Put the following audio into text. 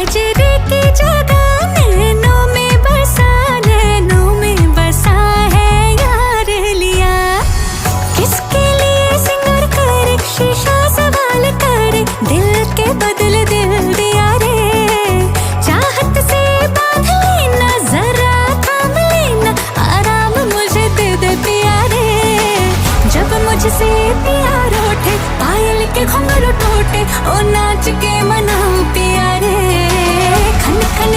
कजरे की जगह नैनों में बसा है यार लिया। किसके लिए सिंगर करे, शीशा सवाल करे, दिल के बदले दिल दिया रे। चाहत से बांध लेना, जरा थाम लेना, आराम मुझे दे दे पिया रे। जब मुझसे प्यार उठे, पायल के घुंघरू टूटे, ओ नाच के मनाऊं पिया रे। खन खन